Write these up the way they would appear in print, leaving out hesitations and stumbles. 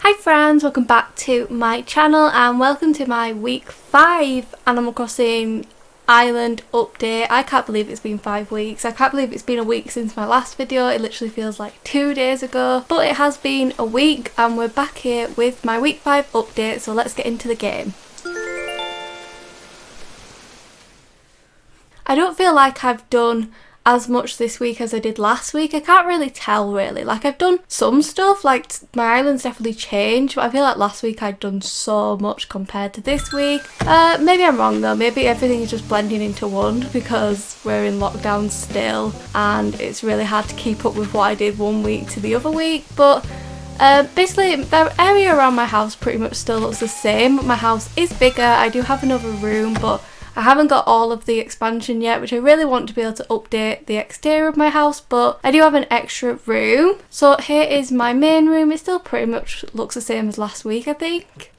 Hi friends, welcome back to my channel and welcome to my week 5 Animal Crossing Island update. I can't believe it's been 5 weeks. I can't believe it's been a week since my last video. It literally feels like 2 days ago. But it has been a week and we're back here with my week 5 update, so let's get into the game. I don't feel like I've done as much this week as I did last week. I can't really tell really. Like, I've done some stuff, like my island's definitely changed, but I feel like last week I'd done so much compared to this week. Maybe I'm wrong though. Maybe everything is just blending into one because we're in lockdown still and it's really hard to keep up with what I did one week to the other week. But basically the area around my house pretty much still looks the same. My house is bigger. I do have another room, but I haven't got all of the expansion yet, which I really want to be able to update the exterior of my house, but I do have an extra room. So here is my main room. It still pretty much looks the same as last week, I think.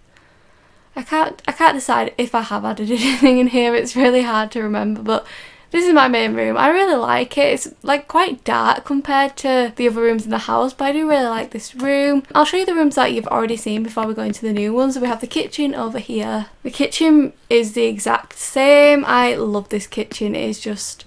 I can't decide if I have added anything in here. It's really hard to remember, but this is my main room. I really like it. It's like quite dark compared to the other rooms in the house, but I do really like this room. I'll show you the rooms that you've already seen before we go into the new ones. So we have the kitchen over here. The kitchen is the exact same. I love this kitchen. It is just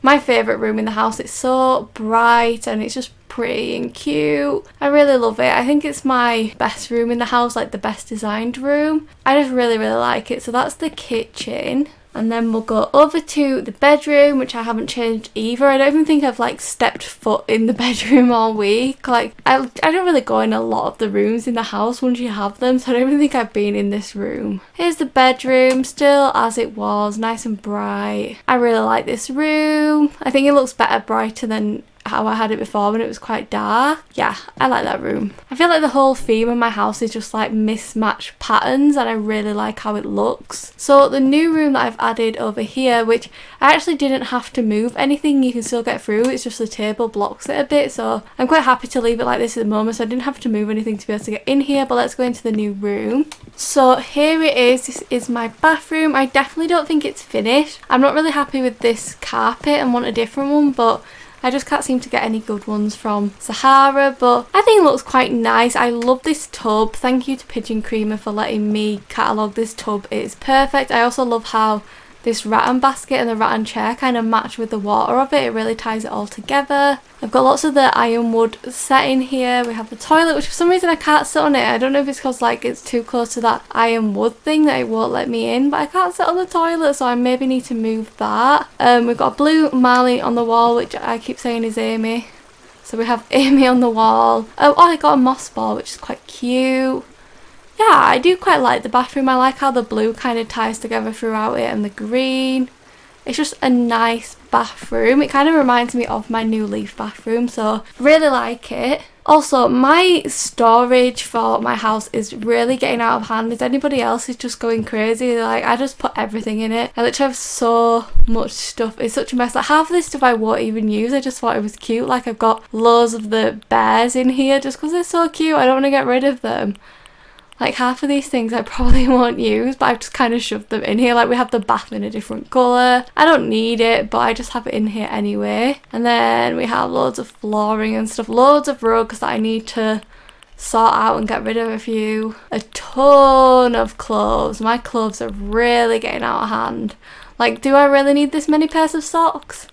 my favourite room in the house. It's so bright and it's just pretty and cute. I really love it. I think it's my best room in the house, like the best designed room. I just really like it. So that's the kitchen. And then we'll go over to the bedroom, which I haven't changed either. I don't even think I've like stepped foot in the bedroom all week. Like I don't really go in a lot of the rooms in the house once you have them, so I don't even think I've been in this room. Here's the bedroom, still as it was, nice and bright. I really like this room. I think it looks better brighter than how I had it before when it was quite dark. Yeah, I like that room. I feel like the whole theme of my house is just like mismatched patterns and I really like how it looks. So the new room that I've added over here, which I actually didn't have to move anything, you can still get through, it's just the table blocks it a bit, so I'm quite happy to leave it like this at the moment, so I didn't have to move anything to be able to get in here. But let's go into the new room. So here it is. This is my bathroom. I definitely don't think it's finished. I'm not really happy with this carpet and want a different one, but I just can't seem to get any good ones from Sahara, but I think it looks quite nice. I love this tub. Thank you to Pigeon Creamer for letting me catalogue this tub. It's perfect. I also love how this rattan basket and the rattan chair kind of match with the water of it. It really ties it all together. I've got lots of the ironwood set in here. We have the toilet, which for some reason I can't sit on it. I don't know if it's because like it's too close to that ironwood thing that it won't let me in, but I can't sit on the toilet, so I maybe need to move that. We've got a blue Marley on the wall, which I keep saying is Amy. So we have Amy on the wall. Oh, I got a moss ball, which is quite cute. Yeah, I do quite like the bathroom. I like how the blue kind of ties together throughout it and the green. It's just a nice bathroom. It kind of reminds me of my new Leaf bathroom, so really like it. Also, my storage for my house is really getting out of hand. Is anybody else is just going crazy? Like, I just put everything in it. I literally have so much stuff. It's such a mess. Like, half of this stuff I won't even use. I just thought it was cute. Like, I've got loads of the bears in here just because they're so cute. I don't want to get rid of them. Like, half of these things I probably won't use, but I've just kind of shoved them in here. Like, we have the bath in a different colour. I don't need it, but I just have it in here anyway. And then we have loads of flooring and stuff. Loads of rugs that I need to sort out and get rid of a few. A ton of clothes. My clothes are really getting out of hand. Like, do I really need this many pairs of socks?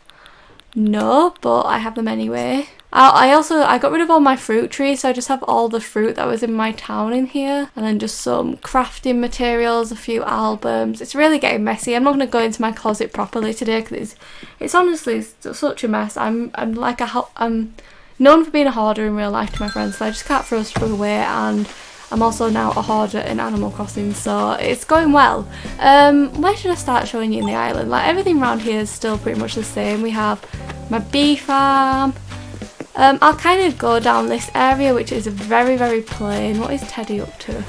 No, but I have them anyway. I got rid of all my fruit trees, so I just have all the fruit that was in my town in here, and then just some crafting materials, a few albums. It's really getting messy. I'm not going to go into my closet properly today because it's honestly such a mess. I'm known for being a hoarder in real life to my friends, so I just can't throw stuff away, and I'm also now a hoarder in Animal Crossing, so it's going well. Where should I start showing you in the island? Like, everything around here is still pretty much the same. We have my bee farm. I'll kind of go down this area, which is very plain. What is Teddy up to?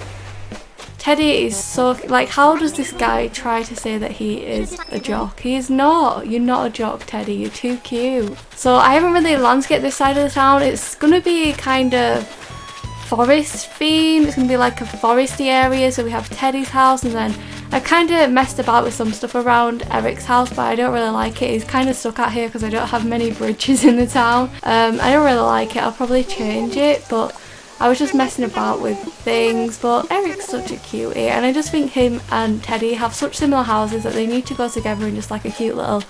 Teddy is so, like, how does this guy try to say that he is a jock? He is not. You're not a jock, Teddy. You're too cute. So I haven't really landscaped this side of the town. It's going to be kind of forest theme. It's going to be like a foresty area. So we have Teddy's house, and then I kind of messed about with some stuff around Eric's house, but I don't really like it. He's kind of stuck out here because I don't have many bridges in the town. I don't really like it. I'll probably change it, but I was just messing about with things, but Eric's such a cutie, and I just think him and Teddy have such similar houses that they need to go together in just like a cute little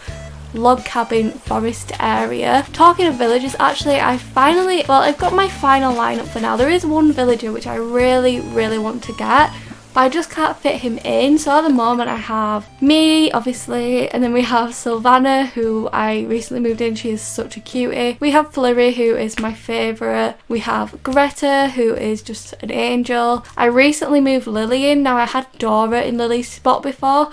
log cabin forest area. Talking of villages, actually I've got my final lineup for now. There is one villager which I really want to get, but I just can't fit him in. So at the moment I have me, obviously, and then we have Sylvana, who I recently moved in. She is such a cutie. We have Flurry, who is my favourite. We have Greta, who is just an angel. I recently moved Lily in. Now I had Dora in Lily's spot before.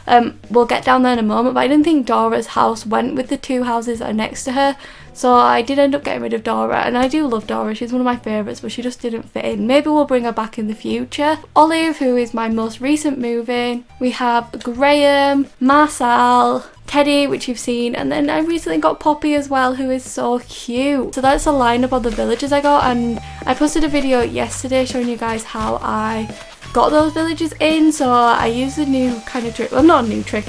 We'll get down there in a moment, but I didn't think Dora's house went with the two houses that are next to her. So I did end up getting rid of Dora, and I do love Dora. She's one of my favourites, but she just didn't fit in. Maybe we'll bring her back in the future. Olive, who is my most recent move-in. We have Graham, Marcel, Teddy, which you've seen, and then I recently got Poppy as well, who is so cute. So that's a lineup of the villagers I got, and I posted a video yesterday showing you guys how I got those villagers in. So I used a new kind of trick, well, not a new trick,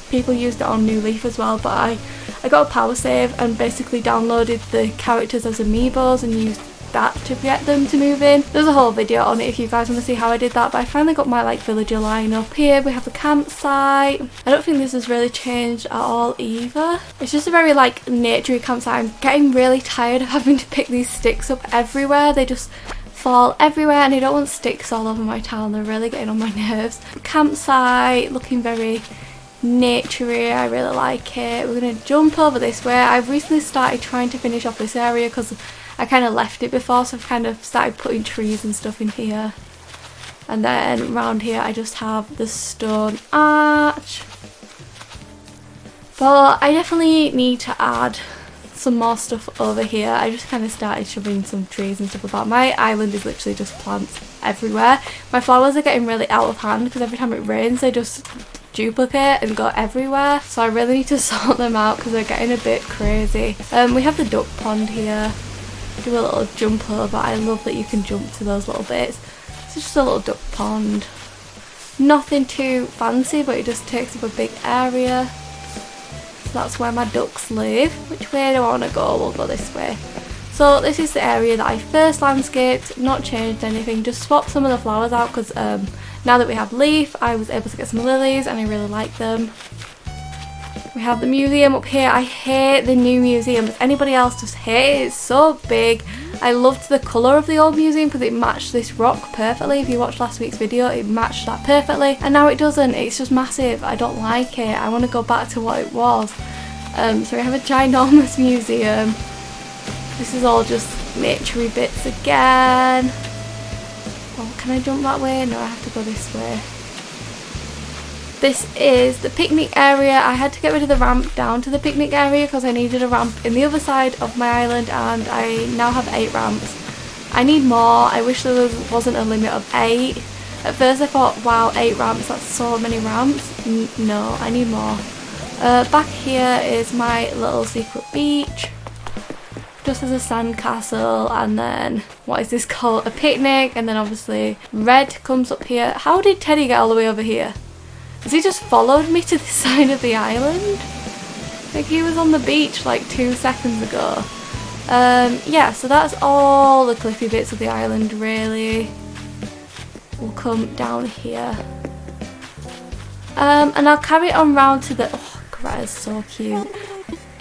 people used it on New Leaf as well, but I got a power save and basically downloaded the characters as amiibos and used that to get them to move in. There's a whole video on it if you guys want to see how I did that, but I finally got my like villager lineup. Here we have the campsite. I don't think this has really changed at all either. It's just a very like naturey campsite. I'm getting really tired of having to pick these sticks up everywhere. They just fall everywhere, and I don't want sticks all over my town. They're really getting on my nerves. Campsite looking very naturey. I really like it. We're gonna jump over this way. I've recently started trying to finish off this area because I kind of left it before, so I've kind of started putting trees and stuff in here. And then around here I just have the stone arch. But I definitely need to add some more stuff over here. I just kind of started shoving some trees and stuff about. My island is literally just plants everywhere. My flowers are getting really out of hand because every time it rains they just duplicate and go everywhere, so I really need to sort them out because they're getting a bit crazy. We have the duck pond here. Do a little jump over. I love that you can jump to those little bits. It's just a little duck pond. Nothing too fancy, but it just takes up a big area. So that's where my ducks live. Which way do I want to go? We'll go this way. So this is the area that I first landscaped, not changed anything, just swapped some of the flowers out because now that we have leaf, I was able to get some lilies and I really like them. We have the museum up here. I hate the new museum. Does anybody else just hate it? It's so big. I loved the colour of the old museum because it matched this rock perfectly. If you watched last week's video, it matched that perfectly. And now it doesn't. It's just massive. I don't like it. I want to go back to what it was. So we have a ginormous museum. This is all just naturey bits again. Oh, can I jump that way? No, I have to go this way. This is the picnic area. I had to get rid of the ramp down to the picnic area because I needed a ramp in the other side of my island, and I now have 8 ramps. I need more. I wish there wasn't a limit of 8. At first I thought, wow, 8 ramps, that's so many ramps. No, I need more. Back here is my little secret beach. Just as a sand castle, and then what is this called? A picnic, and then obviously red comes up here. How did Teddy get all the way over here? Has he just followed me to this side of the island? Like he was on the beach like 2 seconds ago. Yeah, so that's all the cliffy bits of the island really. We'll come down here. And I'll carry it on round to the... Oh, Greta's so cute.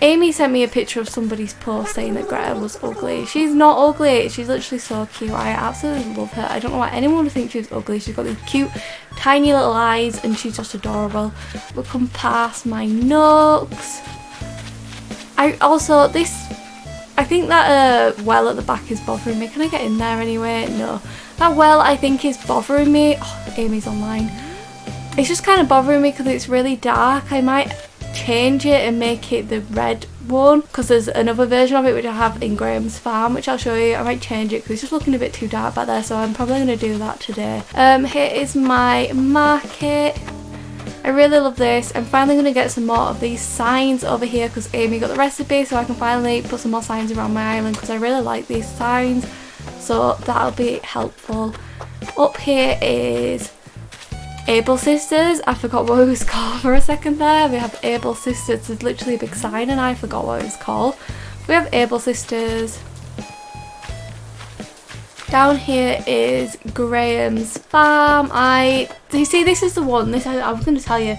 Amy sent me a picture of somebody's post saying that Greta was ugly. She's not ugly. She's literally so cute. I absolutely love her. I don't know why anyone would think she's ugly. She's got these cute, tiny little eyes and she's just adorable. We'll come past my nooks. I think that well at the back is bothering me. Can I get in there anyway? No. That well I think is bothering me. Oh, Amy's online. It's just kind of bothering me because it's really dark. I might change it and make it the red one because there's another version of it which I have in Graham's farm, which I'll show you. I might change it because it's just looking a bit too dark back there, so I'm probably going to do that today. Here is my market. I really love this. I'm finally going to get some more of these signs over here because Amy got the recipe, so I can finally put some more signs around my island because I really like these signs, so that'll be helpful. Up here is Able Sisters. I forgot what it was called for a second there. We have Able Sisters. There's literally a big sign and I forgot what it was called. We have Able Sisters. Down here is Graham's farm. You see, this is the one, I was going to tell you,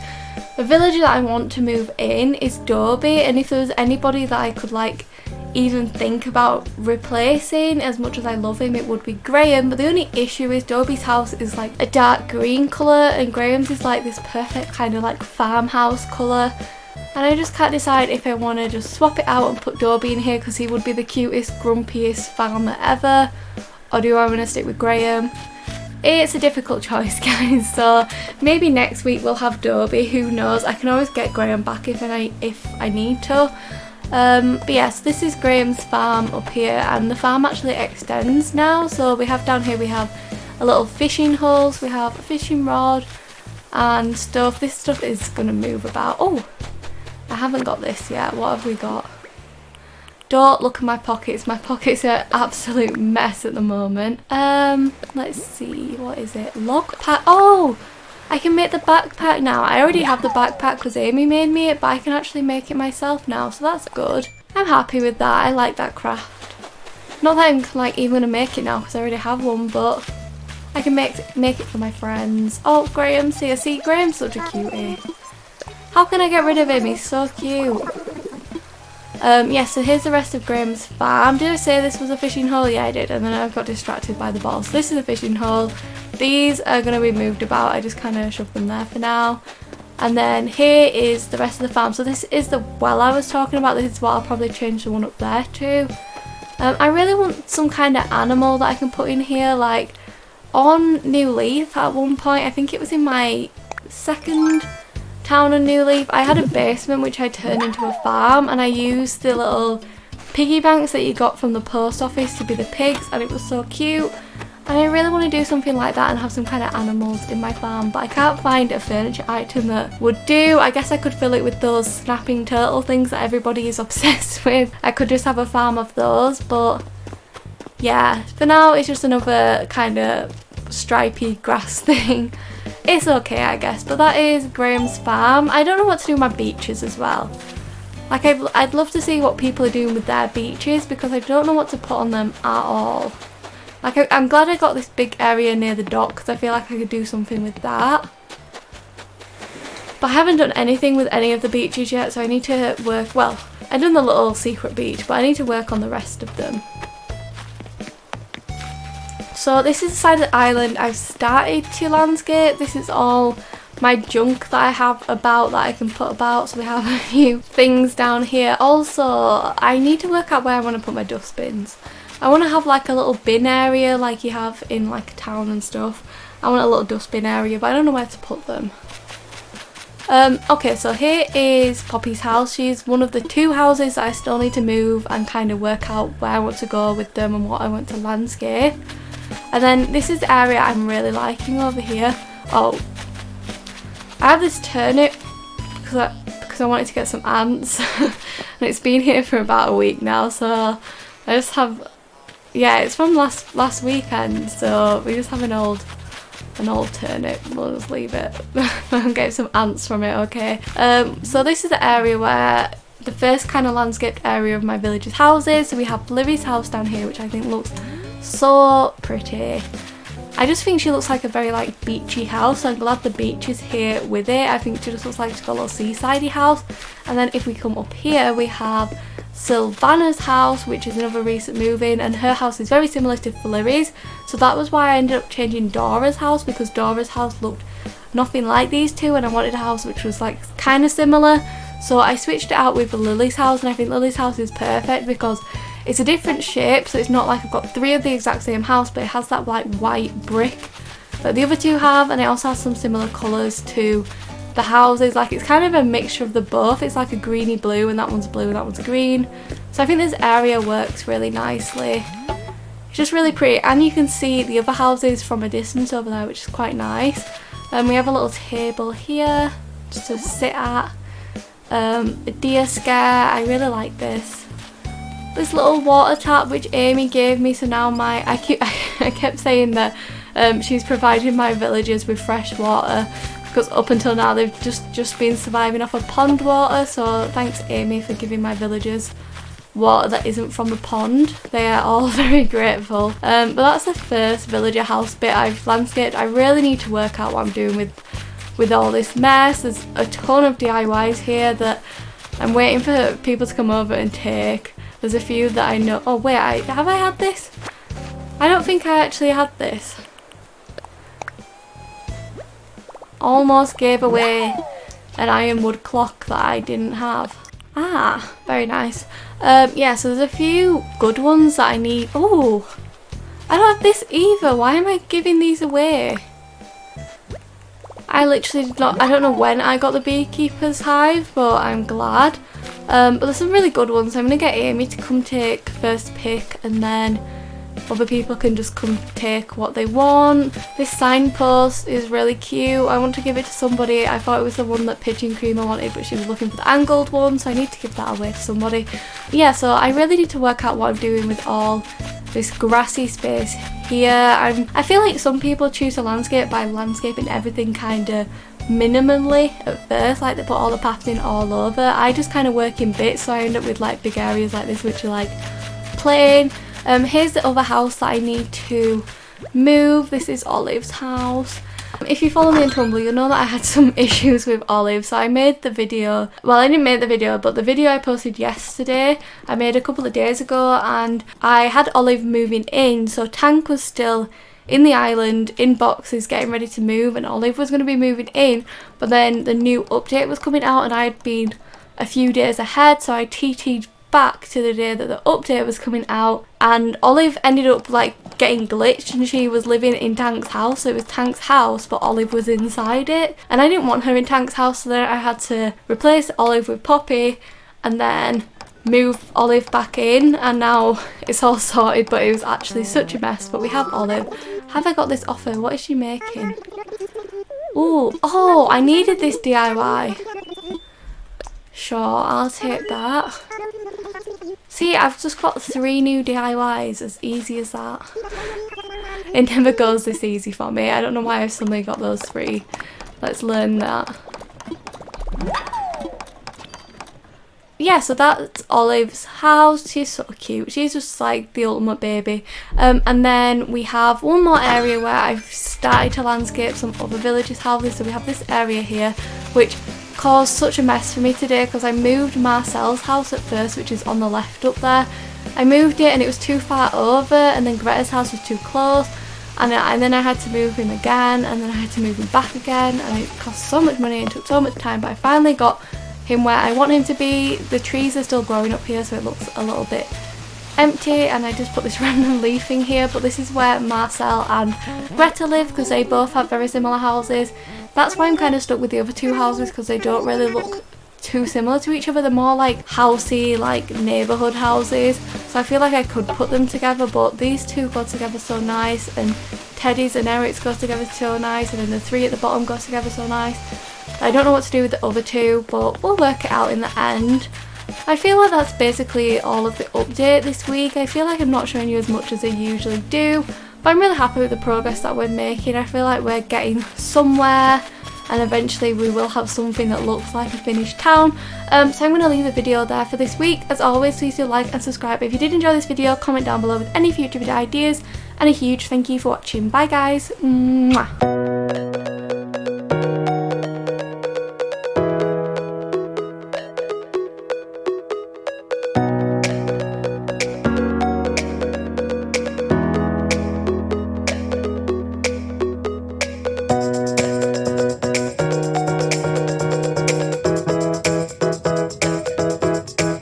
the villager that I want to move in is Dobie, and if there was anybody that I could like even think about replacing, as much as I love him, it would be Graham. But the only issue is Dobie's house is like a dark green colour and Graham's is like this perfect kind of like farmhouse colour, and I just can't decide if I want to just swap it out and put Dobie in here because he would be the cutest, grumpiest farmer ever, or do I want to stick with Graham? It's a difficult choice, guys, so maybe next week we'll have Dobie, who knows. I can always get Graham back if I need to. But yes, this is Graham's farm up here, and the farm actually extends now. So we have down here, we have a little fishing holes, we have a fishing rod and stuff. This stuff is going to move about. Oh, I haven't got this yet. What have we got? Don't look at my pockets. My pockets are an absolute mess at the moment. Let's see. What is it? Log pack. Oh, I can make the backpack now. I already have the backpack because Amy made me it, but I can actually make it myself now, so that's good. I'm happy with that. I like that craft. Not that I'm like even going to make it now because I already have one, but I can make it for my friends. Oh, Graham's here. See, Graham's such a cutie. How can I get rid of him? He's so cute. Yeah, so here's the rest of Graham's farm. Did I say this was a fishing hole? Yeah, I did, and then I got distracted by the ball. So this is a fishing hole. These are going to be moved about. I just kind of shoved them there for now. And then here is the rest of the farm. So this is the well I was talking about. This is what I'll probably change the one up there to. I really want some kind of animal that I can put in here. Like on New Leaf at one point, I think it was in my second town on New Leaf, I had a basement which I turned into a farm, and I used the little piggy banks that you got from the post office to be the pigs, and it was so cute. And I really want to do something like that and have some kind of animals in my farm, but I can't find a furniture item that would do. I guess I could fill it with those snapping turtle things that everybody is obsessed with. I could just have a farm of those, but yeah, for now it's just another kind of stripy grass thing. It's okay, I guess, but that is Graham's farm. I don't know what to do with my beaches as well. Like, I'd love to see what people are doing with their beaches because I don't know what to put on them at all. Like, I'm glad I got this big area near the dock because I feel like I could do something with that. But I haven't done anything with any of the beaches yet, so I need to work, well, I've done the little secret beach, but I need to work on the rest of them. So this is the side of the island I've started to landscape. This is all my junk that I have about that I can put about. So we have a few things down here. Also, I need to work out where I want to put my dustbins. I want to have like a little bin area like you have in like a town and stuff. I want a little dustbin area, but I don't know where to put them. Okay, so here is Poppy's house. She's one of the 2 houses that I still need to move and kind of work out where I want to go with them and what I want to landscape. And then this is the area I'm really liking over here. Oh, I have this turnip because I wanted to get some ants and it's been here for about a week now, so I just have, yeah, it's from last weekend, so we just have an old turnip. We'll just leave it and get some ants from it, okay? So this is the area where the first kind of landscaped area of my village's houses. So we have Livy's house down here, which I think looks so pretty. I just think she looks like a very like beachy house, so I'm glad the beach is here with it. I think she just looks like she's got a little seasidey house. And then if we come up here, we have Sylvana's house, which is another recent move in, and her house is very similar to Flurry's. So that was why I ended up changing Dora's house, because Dora's house looked nothing like these two and I wanted a house which was like kind of similar. So I switched it out with Lily's house, and I think Lily's house is perfect because it's a different shape, so it's not like I've got 3 of the exact same house, but it has that like white brick that the other 2 have, and it also has some similar colours to the houses. Like it's kind of a mixture of the both. It's like a greeny blue, and that one's blue and that one's green. So I think this area works really nicely. It's just really pretty, and you can see the other houses from a distance over there, which is quite nice. And we have a little table here just to sit at. A deer scare, I really like this. This little water tap which Amy gave me, so now I kept saying that she's provided my villagers with fresh water, because up until now they've just been surviving off of pond water. So thanks Amy for giving my villagers water that isn't from the pond. They are all very grateful. But that's the first villager house bit I've landscaped. I really need to work out what I'm doing with all this mess. There's a ton of DIYs here that I'm waiting for people to come over and take. There's a few that I know. Oh wait, have I had this? I don't think I actually had this. Almost gave away an ironwood clock that I didn't have. Ah, very nice. Yeah, so there's a few good ones that I need. Oh, I don't have this either. Why am I giving these away? I literally did not. I don't know when I got the beekeeper's hive, but I'm glad. But there's some really good ones. I'm going to get Amy to come take first pick, and then other people can just come take what they want. This signpost is really cute. I want to give it to somebody. I thought it was the one that Pigeon Creamer wanted, but she was looking for the angled one, so I need to give that away to somebody. Yeah, so I really need to work out what I'm doing with all this grassy space here. I feel like some people choose to landscape by landscaping everything kind of minimally at first, like they put all the paths in all over. I just kind of work in bits, so I end up with like big areas like this which are like plain. Here's the other house that I need to move. This is Olive's house. If you follow me on Tumblr, you'll know that I had some issues with Olive, so I made the video. Well, I didn't make the video, but the video I posted yesterday I made a couple of days ago, and I had Olive moving in, so Tank was still in the island in boxes getting ready to move, and Olive was going to be moving in, but then the new update was coming out and I'd been a few days ahead, so I TT'd back to the day that the update was coming out, and Olive ended up like getting glitched and she was living in Tank's house. So it was Tank's house but Olive was inside it, and I didn't want her in Tank's house, so then I had to replace Olive with Poppy and then move Olive back in, and now it's all sorted, but it was actually such a mess. But we have Olive. Have I got this off her? What is she making? Ooh, oh, I needed this DIY. Sure, I'll take that. See, I've just got 3 new DIYs, as easy as that. It never goes this easy for me. I don't know why I've suddenly got those 3. Let's learn that. Yeah, so that's Olive's house. She's so cute. She's just like the ultimate baby. And then we have one more area where I've started to landscape some other villagers' houses. So we have this area here, which caused such a mess for me today because I moved Marcel's house at first, which is on the left up there. I moved it and it was too far over, and then Greta's house was too close, and then I had to move him again, and then I had to move him back again, and it cost so much money and took so much time, but I finally got him where I want him to be. The trees are still growing up here, so it looks a little bit empty, and I just put this random leaf thing here, but this is where Marcel and Greta live because they both have very similar houses. That's why I'm kind of stuck with the other 2 houses, because they don't really look too similar to each other. They're more like housey, like neighbourhood houses, so I feel like I could put them together, but these 2 go together so nice, and Teddy's and Eric's go together so nice, and then the 3 at the bottom go together so nice. I don't know what to do with the other 2, but we'll work it out in the end. I feel like that's basically all of the update this week. I feel like I'm not showing you as much as I usually do, but I'm really happy with the progress that we're making. I feel like we're getting somewhere, and eventually we will have something that looks like a finished town. So I'm going to leave the video there for this week. As always, please do like and subscribe if you did enjoy this video. Comment down below with any future video ideas, and a huge thank you for watching. Bye guys. Mwah.